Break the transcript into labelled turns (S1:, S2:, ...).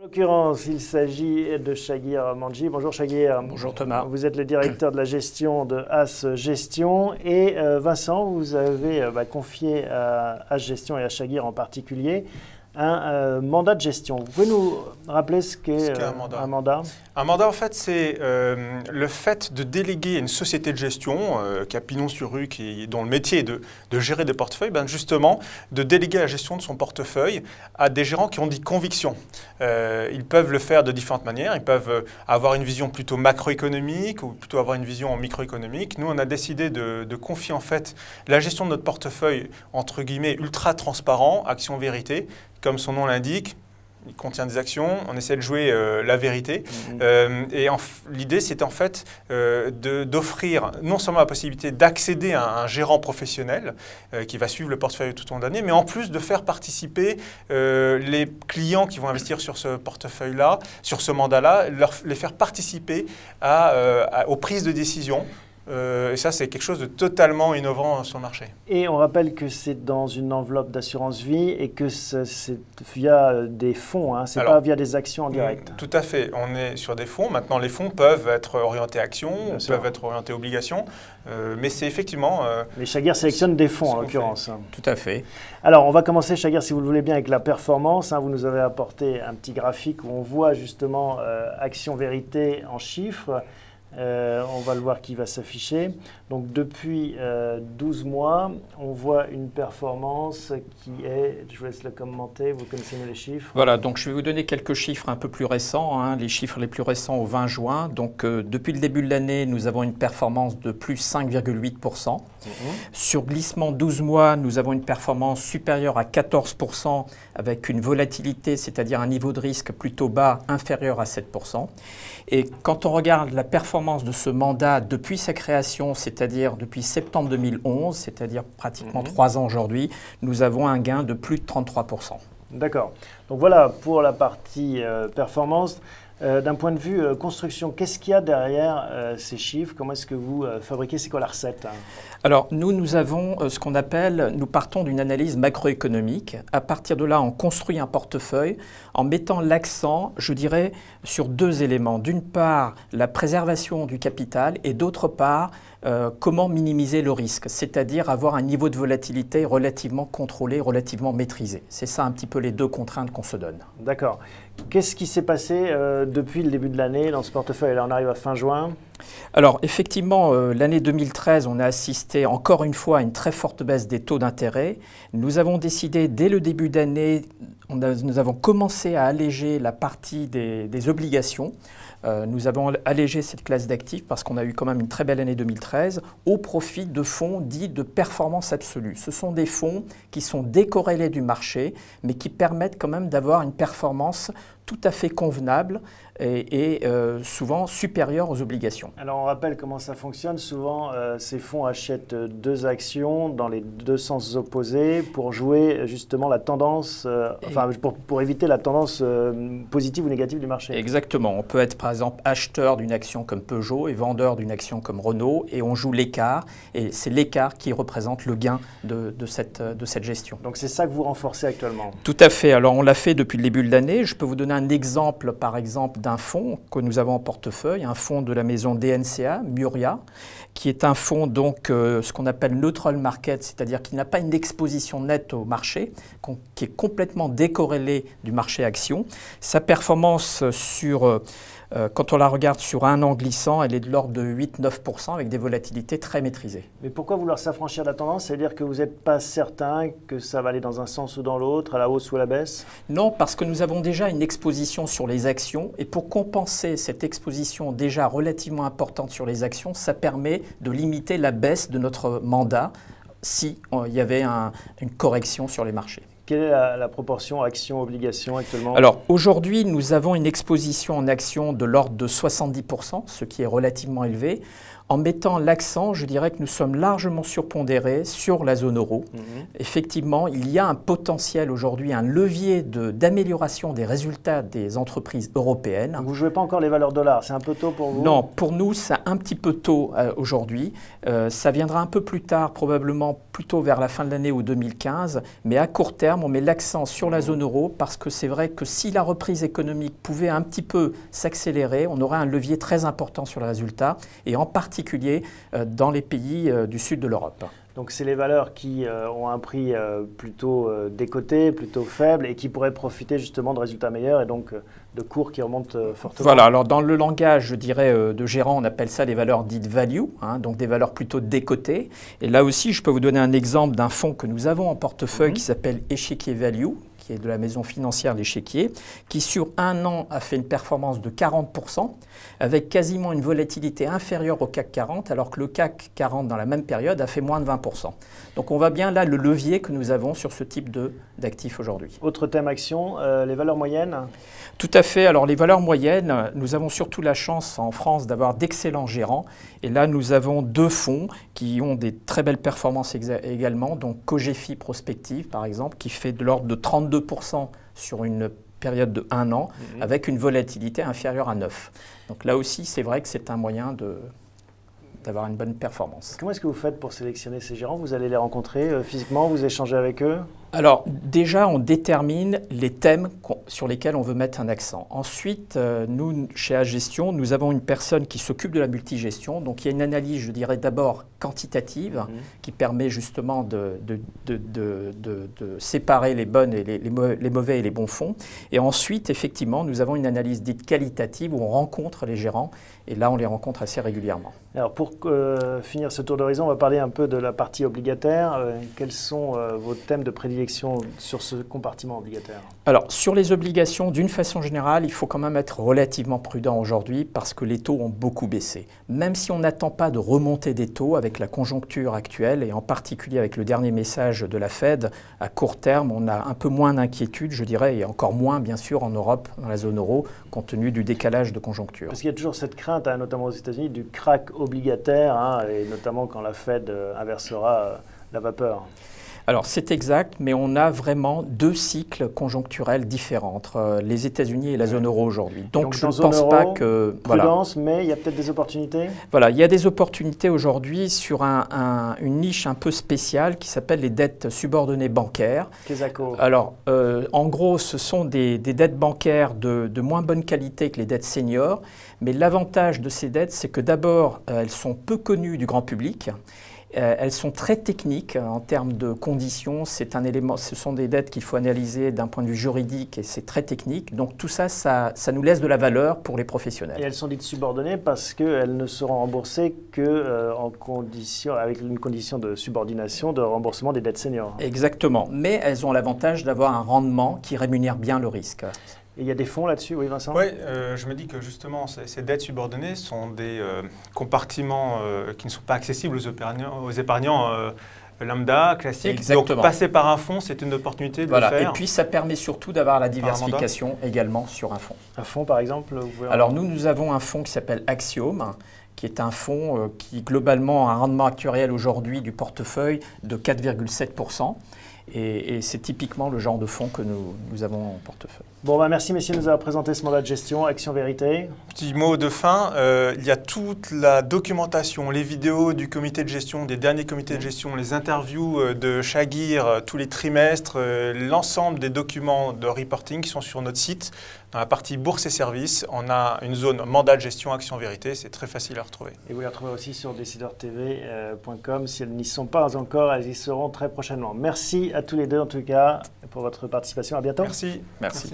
S1: l'occurrence, il s'agit de Shagir Manji. Bonjour Shagir.
S2: Bonjour Thomas.
S1: Vous êtes le directeur de la gestion de As Gestion. Et Vincent, vous avez confié à As Gestion et à Shagir en particulier un mandat de gestion. Vous pouvez nous rappeler ce qu'est un mandat?
S2: Un mandat, en fait, c'est le fait de déléguer à une société de gestion qui a pignon sur rue, dont le métier est de gérer des portefeuilles, justement, de déléguer la gestion de son portefeuille à des gérants qui ont des convictions. Ils peuvent le faire de différentes manières. Ils peuvent avoir une vision plutôt macroéconomique ou plutôt avoir une vision microéconomique. Nous, on a décidé de confier, en fait, la gestion de notre portefeuille, entre guillemets, ultra transparent, Action Vérité. Comme son nom l'indique, il contient des actions, on essaie de jouer la vérité. L'idée, c'est en fait d'offrir non seulement la possibilité d'accéder à un gérant professionnel qui va suivre le portefeuille tout au long de l'année, mais en plus de faire participer les clients qui vont investir sur ce portefeuille-là, sur ce mandat-là, les faire participer aux prises de décision. Et ça, c'est quelque chose de totalement innovant sur le marché.
S1: Et on rappelle que c'est dans une enveloppe d'assurance vie et que c'est via des fonds, hein, c'est pas via des actions en direct.
S2: Tout à fait. On est sur des fonds. Maintenant, les fonds peuvent être orientés actions, peuvent être orientés obligations, mais c'est effectivement...
S1: Mais Shagir sélectionne des fonds, en l'occurrence.
S2: Tout à fait.
S1: Alors, on va commencer, Shagir, si vous le voulez bien, avec la performance. Vous nous avez apporté un petit graphique où on voit justement Action Vérité en chiffres. On va le voir qui va s'afficher. Donc depuis 12 mois, on voit une performance qui est, je vous laisse le commenter, vous connaissez mieux les chiffres.
S3: Voilà, donc je vais vous donner quelques chiffres un peu plus récents, les chiffres les plus récents au 20 juin. Donc depuis le début de l'année, nous avons une performance de plus 5,8%. Sur glissement 12 mois, nous avons une performance supérieure à 14% avec une volatilité, c'est-à-dire un niveau de risque plutôt bas, inférieur à 7%. Et quand on regarde la performance de ce mandat depuis sa création, c'est-à-dire depuis septembre 2011, c'est-à-dire pratiquement 3 ans aujourd'hui, nous avons un gain de plus de 33%.
S1: D'accord. Donc voilà pour la partie performance. D'un point de vue construction, qu'est-ce qu'il y a derrière ces chiffres? Comment est-ce que vous fabriquez? C'est quoi la recette?
S3: Alors, nous avons ce qu'on appelle, nous partons d'une analyse macroéconomique. À partir de là, on construit un portefeuille en mettant l'accent, je dirais, sur deux éléments. D'une part, la préservation du capital et d'autre part, comment minimiser le risque, c'est-à-dire avoir un niveau de volatilité relativement contrôlé, relativement maîtrisé. C'est ça un petit peu les deux contraintes qu'on se donne.
S1: D'accord. Qu'est-ce qui s'est passé depuis le début de l'année dans ce portefeuille? Là, on arrive à fin juin.
S3: Alors, effectivement, l'année 2013, on a assisté encore une fois à une très forte baisse des taux d'intérêt. Nous avons décidé, dès le début d'année, nous avons commencé à alléger la partie des obligations. Nous avons allégé cette classe d'actifs parce qu'on a eu quand même une très belle année 2013 au profit de fonds dits de performance absolue. Ce sont des fonds qui sont décorrélés du marché, mais qui permettent quand même d'avoir une performance tout à fait convenable et souvent supérieure aux obligations.
S1: Alors on rappelle comment ça fonctionne. Souvent, ces fonds achètent deux actions dans les deux sens opposés pour jouer justement la tendance, pour éviter la tendance positive ou négative du marché.
S3: Exactement. On peut être par exemple acheteur d'une action comme Peugeot et vendeur d'une action comme Renault et on joue l'écart et c'est l'écart qui représente le gain de cette gestion.
S1: Donc c'est ça que vous renforcez actuellement?
S3: Tout à fait. Alors on l'a fait depuis le début de l'année. Je peux vous donner un exemple par exemple d'un fonds que nous avons en portefeuille, un fonds de la maison DNCA, Muria, qui est un fonds donc ce qu'on appelle neutral market, c'est-à-dire qu'il n'a pas une exposition nette au marché, qui est complètement décorrélé du marché action. Sa performance quand on la regarde sur un an glissant, elle est de l'ordre de 8-9% avec des volatilités très maîtrisées.
S1: Mais pourquoi vouloir s'affranchir de la tendance? C'est-à-dire que vous n'êtes pas certain que ça va aller dans un sens ou dans l'autre, à la hausse ou à la baisse?
S3: Non, parce que nous avons déjà une exposition sur les actions et pour compenser cette exposition déjà relativement importante sur les actions, ça permet de limiter la baisse de notre mandat si il y avait une correction sur les marchés.
S1: Quelle est la proportion action-obligation actuellement?
S3: Alors aujourd'hui, nous avons une exposition en actions de l'ordre de 70%, ce qui est relativement élevé. en mettant l'accent, je dirais que nous sommes largement surpondérés sur la zone euro. Effectivement, il y a un potentiel aujourd'hui, un levier d'amélioration des résultats des entreprises européennes.
S1: Donc vous ne jouez pas encore les valeurs dollars, c'est un peu tôt pour vous?
S3: Non, pour nous, c'est un petit peu tôt aujourd'hui. Ça viendra un peu plus tard, probablement plutôt vers la fin de l'année ou 2015. Mais à court terme, on met l'accent sur la zone euro parce que c'est vrai que si la reprise économique pouvait un petit peu s'accélérer, on aurait un levier très important sur les résultats, et en particulier dans les pays du sud de l'Europe.
S1: Donc c'est les valeurs qui ont un prix plutôt décoté, plutôt faible, et qui pourraient profiter justement de résultats meilleurs et donc de cours qui remontent fortement.
S3: Voilà, alors dans le langage, je dirais, de gérant, on appelle ça les valeurs dites value, donc des valeurs plutôt décotées. Et là aussi, je peux vous donner un exemple d'un fonds que nous avons en portefeuille qui s'appelle Échiquier Value, qui est de la maison financière L'Échiquier, qui sur un an a fait une performance de 40%, avec quasiment une volatilité inférieure au CAC 40, alors que le CAC 40 dans la même période a fait moins de 20%. Donc on voit bien là le levier que nous avons sur ce type d'actifs aujourd'hui.
S1: Autre thème action, les valeurs moyennes?
S3: Tout à fait. Alors les valeurs moyennes, nous avons surtout la chance en France d'avoir d'excellents gérants. Et là, nous avons deux fonds qui ont des très belles performances également. Donc Cogefi Prospective, par exemple, qui fait de l'ordre de 32% sur une période de 1 an, avec une volatilité inférieure à 9. Donc là aussi, c'est vrai que c'est un moyen d'avoir une bonne performance.
S1: Comment est-ce que vous faites pour sélectionner ces gérants? Vous allez les rencontrer physiquement, vous échangez avec eux?
S3: Alors déjà, on détermine les thèmes sur lesquels on veut mettre un accent. Ensuite, nous, chez Agestion, nous avons une personne qui s'occupe de la multigestion. Donc il y a une analyse, je dirais d'abord quantitative, qui permet justement de séparer les bonnes et les mauvais et les bons fonds. Et ensuite, effectivement, nous avons une analyse dite qualitative où on rencontre les gérants. Et là, on les rencontre assez régulièrement.
S1: Alors pour finir ce tour d'horizon, on va parler un peu de la partie obligataire. Quels sont vos thèmes de prédilection sur ce compartiment obligataire?
S3: Alors, sur les obligations, d'une façon générale, il faut quand même être relativement prudent aujourd'hui parce que les taux ont beaucoup baissé. Même si on n'attend pas de remontée des taux avec la conjoncture actuelle et en particulier avec le dernier message de la Fed, à court terme, on a un peu moins d'inquiétude, je dirais, et encore moins, bien sûr, en Europe, dans la zone euro, compte tenu du décalage de conjoncture.
S1: Parce qu'il y a toujours cette crainte, notamment aux États-Unis, du crack obligataire, et notamment quand la Fed inversera la vapeur.
S3: Alors c'est exact, mais on a vraiment deux cycles conjoncturels différents entre les États-Unis et la zone euro aujourd'hui. Donc je ne pense pas que...
S1: Prudence, mais il y a peut-être des opportunités?
S3: Voilà, il y a des opportunités aujourd'hui sur une niche un peu spéciale qui s'appelle les dettes subordonnées bancaires.
S1: Quesaco.
S3: Alors en gros, ce sont des dettes bancaires de moins bonne qualité que les dettes seniors, mais l'avantage de ces dettes, c'est que d'abord, elles sont peu connues du grand public. Elles sont très techniques en termes de conditions. C'est un élément, ce sont des dettes qu'il faut analyser d'un point de vue juridique et c'est très technique. Donc tout ça, ça nous laisse de la valeur pour les professionnels.
S1: Et elles sont dites subordonnées parce qu'elles ne seront remboursées avec une condition de subordination de remboursement des dettes seniors.
S3: Exactement. Mais elles ont l'avantage d'avoir un rendement qui rémunère bien le risque.
S1: Et il y a des fonds là-dessus, oui Vincent?
S2: Oui, je me dis que justement, ces dettes subordonnées sont des compartiments qui ne sont pas accessibles aux épargnants lambda, classiques.
S3: Exactement.
S2: Donc passer par un fonds, c'est une opportunité de le faire.
S3: Et puis ça permet surtout d'avoir la diversification également sur un fonds.
S1: Un fonds par exemple
S3: Alors nous avons un fonds qui s'appelle Axiom, qui est un fonds qui globalement a un rendement actuariel aujourd'hui du portefeuille de 4,7%. Et c'est typiquement le genre de fonds que nous avons en portefeuille.
S1: Bon, merci messieurs de nous avoir présenté ce mandat de gestion, Action Vérité.
S2: Petit mot de fin, il y a toute la documentation, les vidéos du comité de gestion, des derniers comités de gestion, les interviews de Shagir tous les trimestres, l'ensemble des documents de reporting qui sont sur notre site. Dans la partie bourse et services, on a une zone mandat de gestion Action Vérité, c'est très facile à retrouver. Et
S1: vous les retrouvez aussi sur decideurtv.com. Si elles n'y sont pas encore, elles y seront très prochainement. Merci à tous les deux en tout cas pour votre participation. À bientôt.
S2: Merci.
S3: Merci.